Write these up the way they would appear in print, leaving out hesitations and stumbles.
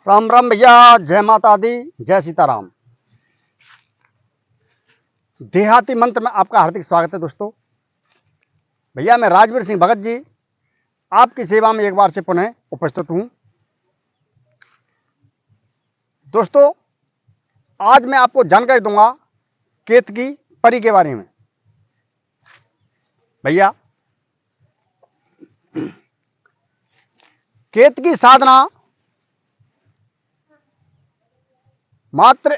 राम राम भैया। जय माता दी, जय सीताराम। देहाती मंत्र में आपका हार्दिक स्वागत है दोस्तों। भैया मैं राजवीर सिंह भगत जी आपकी सेवा में एक बार से पुनः उपस्थित हूं। दोस्तों आज मैं आपको जानकारी दूंगा केतकी परी के बारे में। भैया केतकी साधना मात्र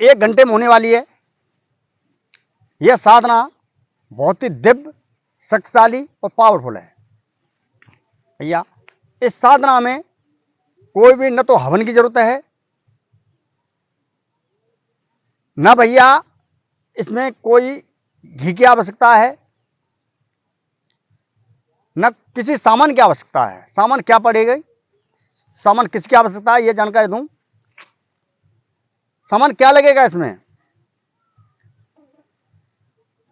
1 घंटे में होने वाली है। यह साधना बहुत ही दिव्य, शक्तिशाली और पावरफुल है। भैया इस साधना में कोई भी न तो हवन की जरूरत है, न भैया इसमें कोई घी की आवश्यकता है, न किसी सामान की आवश्यकता है। सामान क्या पड़ेगा, सामान किसकी आवश्यकता है, यह जानकारी दूं। सामान क्या लगेगा इसमें?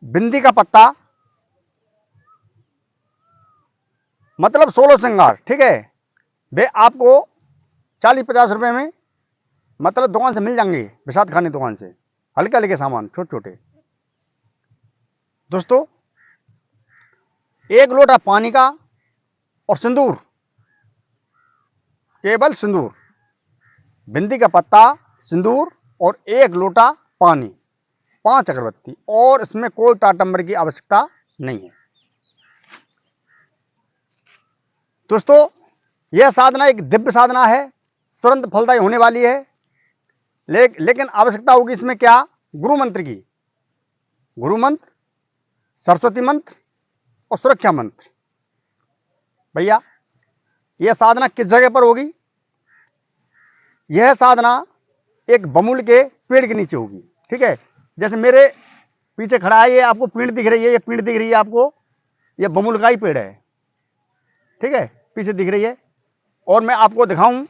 बिंदी का पत्ता, मतलब 16 श्रृंगार, ठीक है। वे आपको 40-50 रुपए में मतलब दुकान से मिल जाएंगे, प्रसाद खाने दुकान से। हल्के हल्के सामान, छोटे छोटे। दोस्तों 1 लोटा पानी का और सिंदूर, केवल सिंदूर, बिंदी का पत्ता, सिंदूर और 1 लोटा पानी, 5 अगरबत्ती, और इसमें कोई टाटंबर की आवश्यकता नहीं है। दोस्तों यह साधना एक दिव्य साधना है, तुरंत फलदायी होने वाली है। लेकिन आवश्यकता होगी इसमें क्या? गुरु मंत्र की। गुरु मंत्र, सरस्वती मंत्र और सुरक्षा मंत्र। भैया यह साधना किस जगह पर होगी? यह साधना एक बमुल के पेड़ के नीचे होगी, ठीक है। जैसे मेरे पीछे खड़ा है, ये आपको पीड़ दिख रही है, ये पीड़ दिख रही है आपको, ये बमुल का ही पेड़ है, ठीक है, पीछे दिख रही है। और मैं आपको दिखाऊं,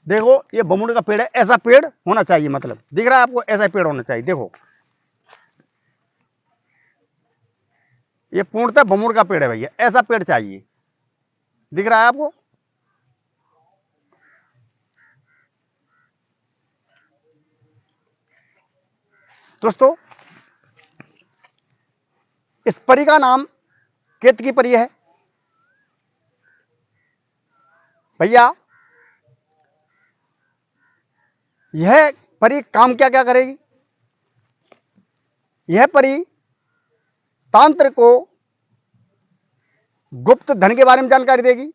देखो ये बमुल का पेड़ है। ऐसा पेड़ होना चाहिए, मतलब दिख रहा है आपको, ऐसा पेड़ होना चाहिए। देखो ये पूर्णतः बमुल का पेड़ है भैया, ऐसा पेड़ चाहिए। दिख रहा है आपको? दोस्तों इस परी का नाम केतकी परी है। भैया यह परी काम क्या क्या करेगी? यह परी तांत्र को गुप्त धन के बारे में जानकारी देगी।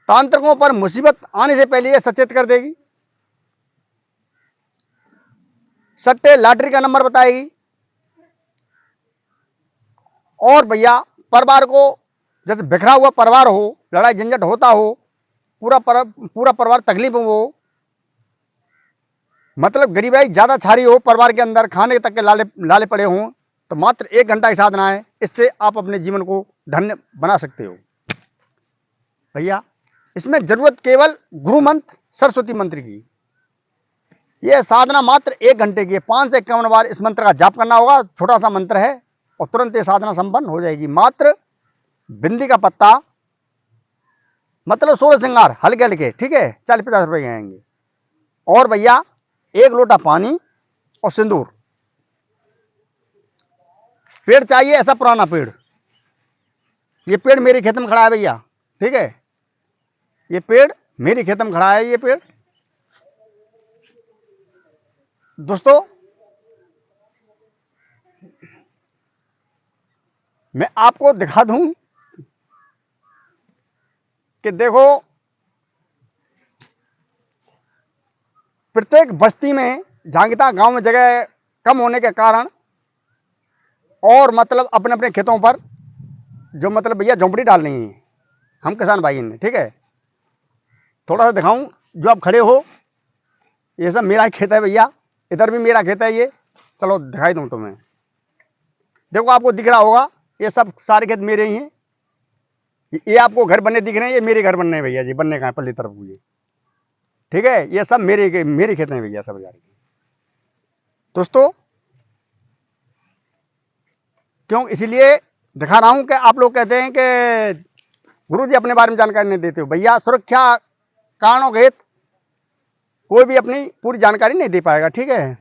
तांत्रिकों पर मुसीबत आने से पहले यह सचेत कर देगी। सट्टे लॉटरी का नंबर बताएगी। और भैया परिवार को, जैसे बिखरा हुआ परिवार हो, लड़ाई झंझट होता हो, पूरा परिवार तकलीफ में हो, मतलब गरीबाई ज्यादा छारी हो परिवार के अंदर, खाने तक के लाले लाले पड़े हों, तो मात्र 1 घंटा की साधना है, इससे आप अपने जीवन को धन्य बना सकते हो। भैया इसमें जरूरत केवल गुरु मंत्र, सरस्वती मंत्र की। यह साधना मात्र 1 घंटे की है। 5 से 51 बार इस मंत्र का जाप करना होगा। छोटा सा मंत्र है और तुरंत ये साधना संपन्न हो जाएगी। मात्र बिंदी का पत्ता, मतलब 16 श्रृंगार हल्के हल्के, ठीक है, 40-50 रुपए आएंगे। और भैया 1 लोटा पानी और सिंदूर। पेड़ चाहिए ऐसा पुराना पेड़। ये पेड़ मेरे खेत में खड़ा है भैया, ठीक है, ये पेड़ मेरे खेत में खड़ा है। ये पेड़ दोस्तों मैं आपको दिखा दूं कि देखो प्रत्येक बस्ती में, झांगिता गांव में जगह कम होने के कारण, और मतलब अपने अपने खेतों पर जो मतलब भैया झोंपड़ी डाल रही है हम किसान भाई ने, ठीक है। थोड़ा सा दिखाऊं, जो आप खड़े हो ये सब मेरा खेत है भैया, इधर भी मेरा खेत है ये। चलो दिखाई दूं तुम्हें, देखो आपको दिख रहा होगा, ये सब सारे खेत मेरे ही हैं। ये आपको घर बनने दिख रहे हैं, ये मेरे घर बनने हैं भैया जी, बनने का है पल्ली तरफ ये, ठीक है। ये सब मेरे खेत हैं भैया, सब हजार के। दोस्तों क्यों इसीलिए दिखा रहा हूं कि आप लोग कहते हैं कि गुरुजी अपने बारे में जानकारी नहीं देते हो। भैया सुरक्षा कारणों के हेतु कोई भी अपनी पूरी जानकारी नहीं दे पाएगा, ठीक है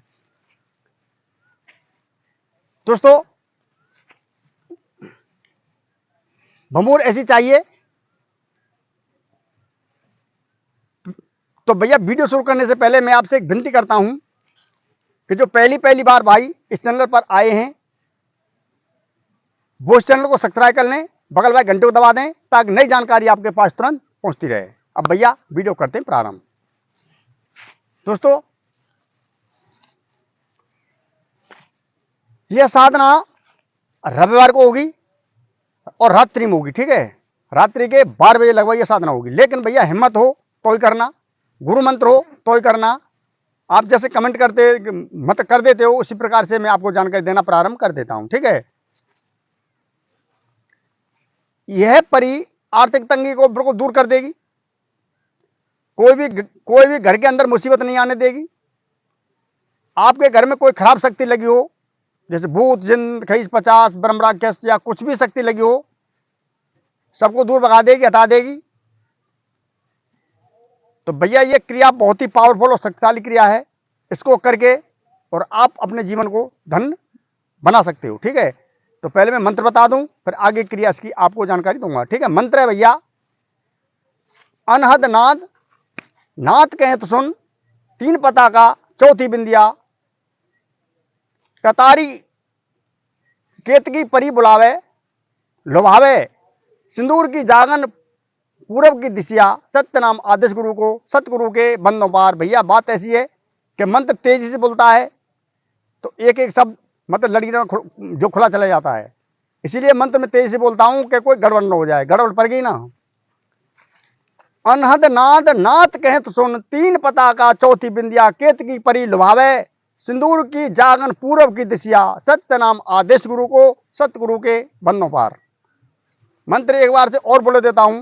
दोस्तों। भमूर ऐसी चाहिए तो भैया वीडियो शुरू करने से पहले मैं आपसे एक विनती करता हूं कि जो पहली बार भाई इस चैनल पर आए हैं वो इस चैनल को सब्सक्राइब कर लें, बगल वाले घंटे को दबा दें ताकि नई जानकारी आपके पास तुरंत पहुंचती रहे। अब भैया वीडियो करते हैं प्रारंभ। दोस्तों यह साधना रविवार को होगी और रात्रि में होगी, ठीक है, रात्रि के 12 बजे लगभग यह साधना होगी। लेकिन भैया हिम्मत हो तो ही करना, गुरु मंत्र हो तो ही करना। आप जैसे कमेंट करते मत कर देते हो उसी प्रकार से मैं आपको जानकारी देना प्रारंभ कर देता हूं, ठीक है। यह परी आर्थिक तंगी को बिल्कुल दूर कर देगी, कोई भी घर के अंदर मुसीबत नहीं आने देगी। आपके घर में कोई खराब शक्ति लगी हो, जैसे भूत जिन खईस 50 ब्रह्म राक्षस या कुछ भी शक्ति लगी हो, सबको दूर भगा देगी, हटा देगी। तो भैया ये क्रिया बहुत ही पावरफुल और शक्तिशाली क्रिया है। इसको करके और आप अपने जीवन को धन बना सकते हो, ठीक है। तो पहले मैं मंत्र बता दूं, फिर आगे क्रिया इसकी आपको जानकारी दूंगा, ठीक है। मंत्र है भैया अनहद नाद, नाथ कहें तो सुन, 3 पता का चौथी बिंदिया, कतारी केतकी परी बुलावे, लुभावे सिंदूर की जागन पूरब की दिशा, सत्य नाम आदेश गुरु को, सतगुरु के बंदों पार। भैया बात ऐसी है कि मंत्र तेजी से बोलता है तो एक एक शब्द मतलब लड़की में जो खुला चला जाता है, इसीलिए मंत्र में तेजी से बोलता हूं कि कोई गड़बड़ न हो जाए। गड़बड़ पड़ गई ना। अनहद नाद, नाथ कहें तो सुन, 3 पता का चौथी बिंदिया, केतकी परी लुभावे सिंदूर की जागन पूरब की दिशा, सत्य नाम आदेश गुरु को, सतगुरु के बंदों पार। मंत्र एक बार से और बोले देता हूं।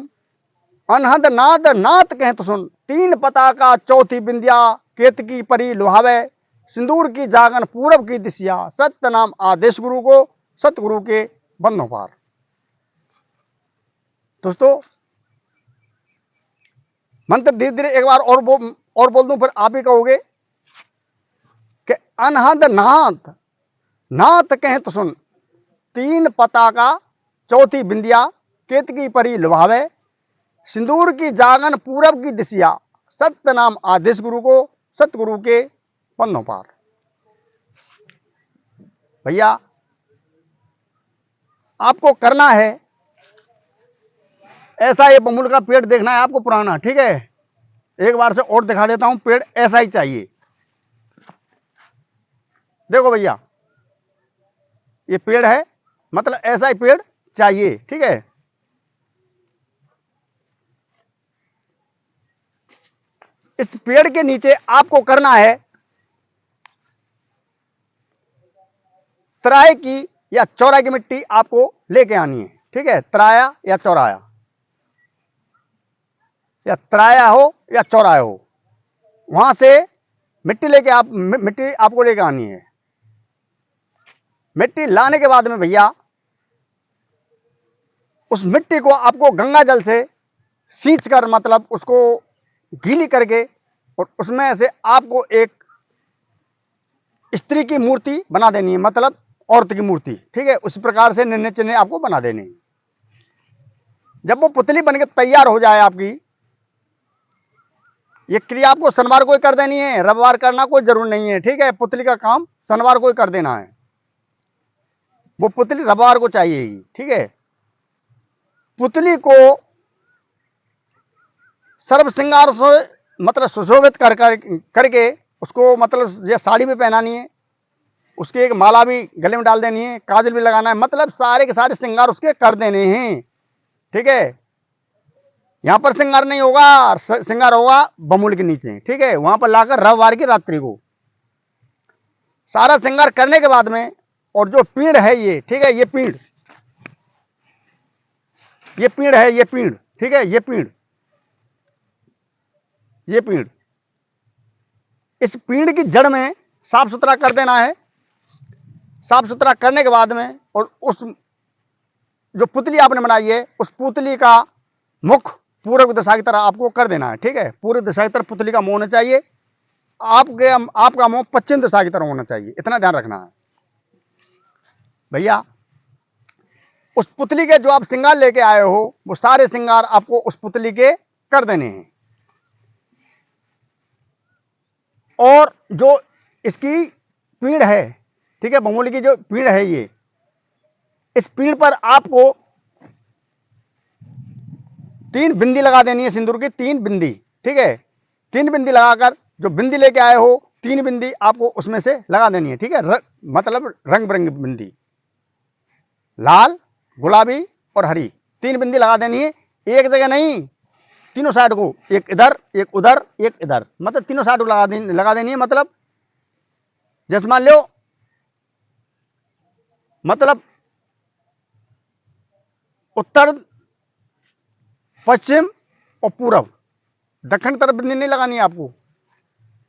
अनहद नाद, नाथ कहें तो सुन, 3 पता का चौथी बिंदिया, केतकी परी लुभावे सिंदूर की जागन पूरब की दिशा, सत्य नाम आदेश गुरु को, सतगुरु के बंदों पार। दोस्तों मंत्र धीरे धीरे एक बार और बोल दूं, फिर आप ही कहोगे कि अनहद नाथ, नाथ कहें तो सुन, 3 पता का चौथी बिंदिया, केतकी परी लुभावे सिंदूर की जागन पूरब की दिशा, सत्य नाम आदेश गुरु को, सतगुरु के बंदों पार। भैया आपको करना है ऐसा, ये बमुल का पेड़ देखना है आपको पुराना, ठीक है। एक बार से और दिखा देता हूं, पेड़ ऐसा ही चाहिए। देखो भैया ये पेड़ है, मतलब ऐसा ही पेड़ चाहिए, ठीक है। इस पेड़ के नीचे आपको करना है तराई की या चौराई की मिट्टी आपको लेके आनी है, ठीक है। तराया या चौराया, या तराया हो या चौराया हो, वहां से मिट्टी आपको लेके आनी है। मिट्टी लाने के बाद में भैया उस मिट्टी को आपको गंगा जल से सींच कर, मतलब उसको गीली करके, और उसमें से आपको एक स्त्री की मूर्ति बना देनी है, मतलब औरत की मूर्ति, ठीक है। उस प्रकार से निर्णय चिन्ह आपको बना देनी है। जब वो पुतली बनकर तैयार हो जाए आपकी, ये क्रिया आपको शनिवार को ही कर देनी है, रविवार करना कोई जरूर नहीं है, ठीक है। पुतली का काम शनिवार को ही कर देना है, वो पुतली रविवार को चाहिए, ठीक है। पुतली को सर्व श्रृंगार से मतलब सुशोभित करके उसको मतलब ये साड़ी भी पहनानी है, उसकी एक माला भी गले में डाल देनी है, काजल भी लगाना है, मतलब सारे के सारे श्रृंगार उसके कर देने हैं, ठीक है। यहां पर श्रृंगार नहीं होगा, श्रृंगार होगा बमुल के नीचे, ठीक है। वहां पर लाकर रविवार की रात्रि को सारा श्रृंगार करने के बाद में, और जो पीड़ है ये, ठीक है, ये पीड़ है, ये पीड़, ठीक है, ये पीड़, इस पीड़ की जड़ में साफ सुथरा कर देना है। साफ सुथरा करने के बाद में, और उस जो पुतली आपने बनाई है, उस पुतली का मुख पूर्व दिशा की तरफ आपको कर देना है, ठीक है। पूर्व दिशा की तरफ पुतली का मुंह होना चाहिए, आपका मुंह पश्चिम दिशा की तरफ होना चाहिए, इतना ध्यान रखना है भैया। उस पुतली के जो आप श्रृंगार लेके आए हो वो सारे श्रृंगार आपको उस पुतली के कर देने हैं। और जो इसकी पीड़ है, ठीक है, बमूली की जो पीड़ है, ये इस पीड़ पर आपको 3 बिंदी लगा देनी है, सिंदूर की 3 बिंदी, ठीक है। 3 बिंदी लगाकर जो बिंदी लेके आए हो 3 बिंदी आपको उसमें से लगा देनी है, ठीक है। मतलब रंग बिरंगी बिंदी, लाल, गुलाबी और हरी, 3 बिंदी लगा देनी है। एक जगह नहीं, तीनों साइड को, एक इधर एक उधर एक इधर, मतलब तीनों साइड को लगा देनी है। मतलब जैसे मान लो, मतलब उत्तर, पश्चिम और पूरब, दक्षिण तरफ बिंदी नहीं लगानी है आपको।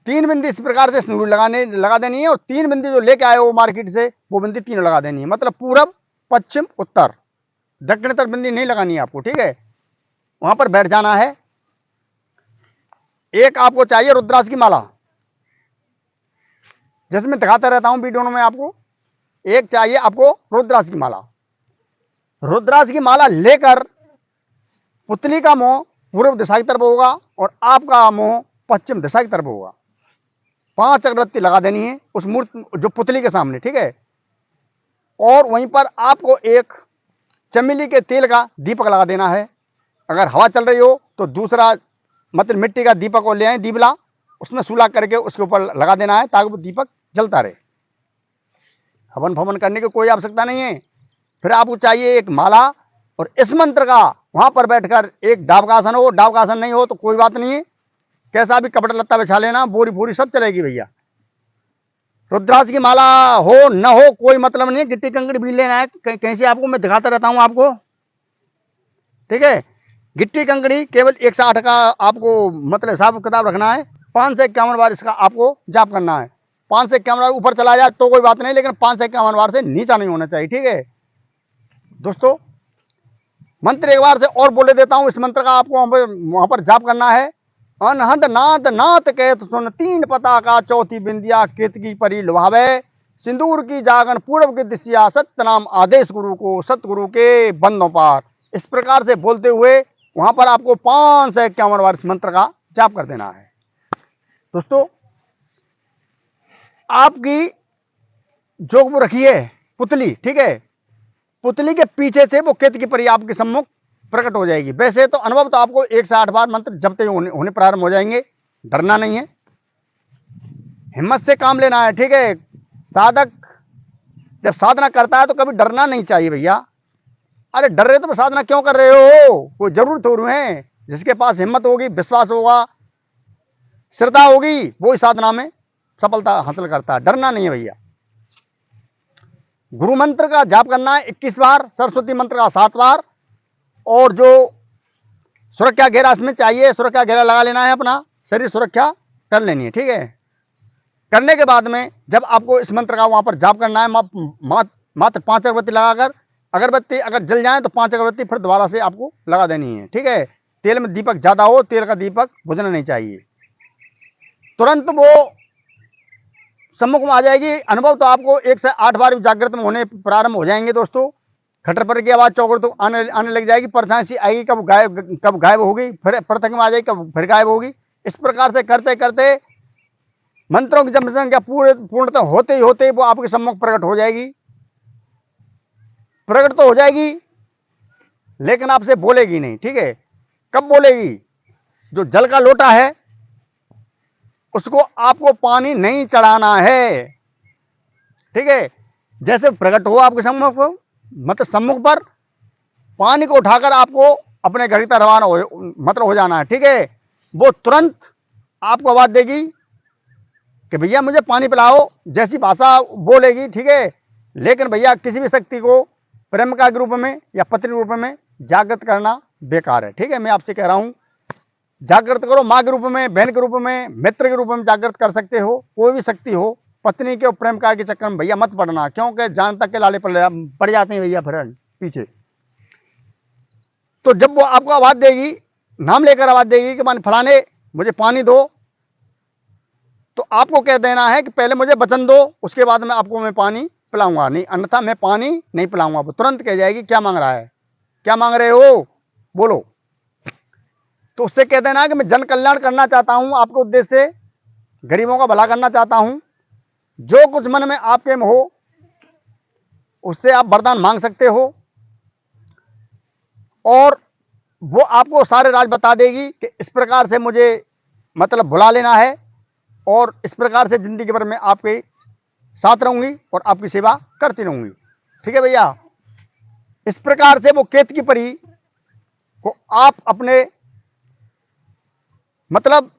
3 बिंदी इस प्रकार से सिंदूर लगा देनी है। और 3 बिंदी जो लेके आए हो मार्केट से वो बिंदी तीनों लगा देनी है। मतलब पूरब, पश्चिम, उत्तर, दक्षिण तरफ बिंदी नहीं लगानी है आपको, ठीक है। वहां पर बैठ जाना है। एक आपको चाहिए रुद्राक्ष की माला, जैसे मैं दिखाता रहता हूं वीडियो में आपको। एक चाहिए आपको रुद्राक्ष की माला। रुद्राक्ष की माला लेकर पुतली का मुंह पूर्व दिशा की तरफ होगा और आपका मुंह पश्चिम दिशा की तरफ होगा। 5 अगरबत्ती लगा देनी है उस मूर्ति, जो पुतली के सामने, ठीक है। और वहीं पर आपको एक चमेली के तेल का दीपक लगा देना है। अगर हवा चल रही हो तो दूसरा, मतलब मिट्टी का दीपक को ले आए, दीपला, उसमें सुला करके उसके ऊपर लगा देना है ताकि वो दीपक जलता रहे। हवन फवन करने की कोई आवश्यकता नहीं है। फिर आपको चाहिए एक माला, और इस मंत्र का वहां पर बैठकर एक डाबकासन हो, डाबकासन नहीं हो तो कोई बात नहीं है, कैसा भी कपड़ा लत्ता बिछा लेना, बोरी बोरी सब चलेगी भैया। रुद्राक्ष की माला हो न हो कोई मतलब नहीं, गिट्टी कंकड़ी भी लेना है कहीं से आपको, मैं दिखाता रहता हूं आपको, ठीक है। गिट्टी कंकड़ी केवल 108 का आपको मतलब हिसाब किताब रखना है। 5 से 51 बार इसका आपको जाप करना है। 5 से 51 बार ऊपर चला जाए तो कोई बात नहीं, लेकिन 5 से 51 बार से नीचा नहीं होना चाहिए, ठीक है दोस्तों। मंत्र एक बार से और बोले देता हूं। इस मंत्र का आपको वहां पर जाप करना है। अनहद नाद नाथ कहत सुन, 3 पता का चौथी बिंदिया, केतकी परी लुभावे, सिंदूर की जागन पूर्व की दिशिया, सत्य नाम आदेश गुरु को, सतगुरु के बंदों पार। इस प्रकार से बोलते हुए वहां पर आपको 5 से 51 बार इस मंत्र का जाप कर देना है। दोस्तों, आपकी जो वो रखी है पुतली, ठीक है, पुतली के पीछे से वो केतकी परी आपके सम्मुख प्रकट हो जाएगी। वैसे तो अनुभव तो आपको 1 से 8 बार मंत्र जपते होने प्रारंभ हो जाएंगे। डरना नहीं है, हिम्मत से काम लेना है, ठीक है। साधक जब साधना करता है तो कभी डरना नहीं चाहिए भैया। अरे डर रहे तो साधना क्यों कर रहे हो, कोई जरूरत हो रही है। जिसके पास हिम्मत होगी, विश्वास होगा, श्रद्धा होगी, वो इस साधना में सफलता हासिल करता है। डरना नहीं है भैया। गुरु मंत्र का जाप करना है 21 बार, सरस्वती मंत्र का 7 बार, और जो सुरक्षा घेरा इसमें चाहिए, सुरक्षा घेरा लगा लेना है, अपना शरीर सुरक्षा कर लेनी है, ठीक है। करने के बाद में जब आपको इस मंत्र का वहां पर जाप करना है, मात्र 5 अगरबत्ती लगाकर, अगरबत्ती अगर जल जाए तो 5 अगरबत्ती फिर दोबारा से आपको लगा देनी है, ठीक है। तेल में दीपक ज्यादा हो, तेल का दीपक बुझना नहीं चाहिए। तुरंत वो सम्मुख में आ जाएगी। अनुभव तो आपको 1 से 8 बार जागृत में होने प्रारंभ हो जाएंगे दोस्तों। खटर पर की आवाज चौकड़ तो आने लग जाएगी। परछाई सी आएगी, कब गायब होगी, फिर पृथक में आ जाएगी, कब फिर गायब होगी। इस प्रकार से करते करते मंत्रों की जब संख्या पूर्णतः होते ही होते वो आपके सम्मुख प्रकट हो जाएगी। प्रकट तो हो जाएगी लेकिन आपसे बोलेगी नहीं, ठीक है। कब बोलेगी? जो जल का लोटा है उसको आपको पानी नहीं चढ़ाना है, ठीक है। जैसे प्रकट हो आपके सम्मुख, मतलब सम्मुख पर पानी को उठाकर आपको अपने घर की तरफ रवाना मतलब हो जाना है, ठीक है। वो तुरंत आपको आवाज देगी कि भैया मुझे पानी पिलाओ, जैसी भाषा बोलेगी, ठीक है। लेकिन भैया किसी भी शक्ति को प्रेमिका के रूप में या पत्नी के रूप में जागृत करना बेकार है, ठीक है। मैं आपसे कह रहा हूं जागृत करो, माँ के रूप में, बहन के रूप में, मित्र के रूप में जागृत कर सकते हो, कोई भी शक्ति हो। पत्नी के और प्रेमिका के चक्कर में भैया मत पड़ना, क्योंकि जान तक के लाले पड़ जाते हैं भैया फिर पीछे। तो जब वो आपको आवाज़ देगी, नाम लेकर आवाज़ देगी कि मान फलाने मुझे पानी दो, तो आपको कह देना है कि पहले मुझे वचन दो, उसके बाद में आपको मैं पानी पिलाऊंगा, नहीं अन्यथा मैं पानी नहीं पिलाऊंगा। वो तुरंत कह जाएगी क्या मांग रहा है, क्या मांग रहे हो, बोलो। तो उससे कह देना है कि मैं जन कल्याण करना चाहता हूं, आपके उद्देश्य से गरीबों का भला करना चाहता हूं। जो कुछ मन में आपके में हो उससे आप वरदान मांग सकते हो, और वो आपको सारे राज बता देगी कि इस प्रकार से मुझे मतलब बुला लेना है, और इस प्रकार से जिंदगी भर में आपके साथ रहूंगी और आपकी सेवा करती रहूंगी। ठीक है भैया। इस प्रकार से वो केतकी परी को आप अपने मतलब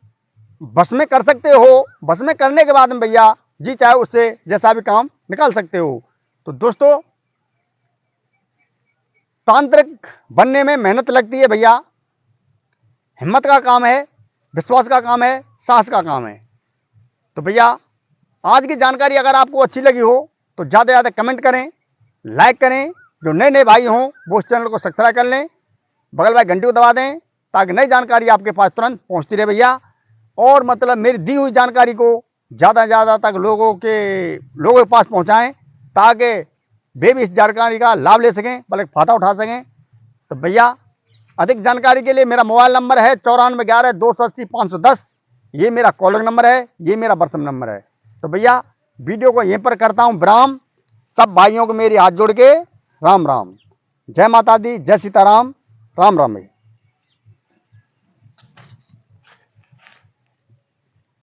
बस में कर सकते हो। बस में करने के बाद में भैया जी चाहे उससे जैसा भी काम निकाल सकते हो। तो दोस्तों, तांत्रिक बनने में मेहनत लगती है भैया, हिम्मत का काम है, विश्वास का काम है, साहस का काम है। तो भैया आज की जानकारी अगर आपको अच्छी लगी हो तो ज़्यादा से ज़्यादा कमेंट करें, लाइक करें। जो नए नए भाई हों वो इस चैनल को सब्सक्राइब कर लें, बगल वाली घंटी को दबा दें ताकि नई जानकारी आपके पास तुरंत पहुंचती रहे भैया। और मतलब मेरी दी हुई जानकारी को ज़्यादा से ज़्यादा तक लोगों के पास पहुंचाएं ताकि वे भी इस जानकारी का लाभ ले सकें, बल्कि फ़ायदा उठा सकें। तो भैया अधिक जानकारी के लिए मेरा मोबाइल नंबर है 9411 280 510। ये मेरा कॉलिंग नंबर है, ये मेरा व्हाट्सएप नंबर है। तो भैया वीडियो को यहीं पर करता हूँ विराम। सब भाइयों को मेरी हाथ जोड़ के राम राम, जय माता दी, जय सीताराम, राम राम भैया।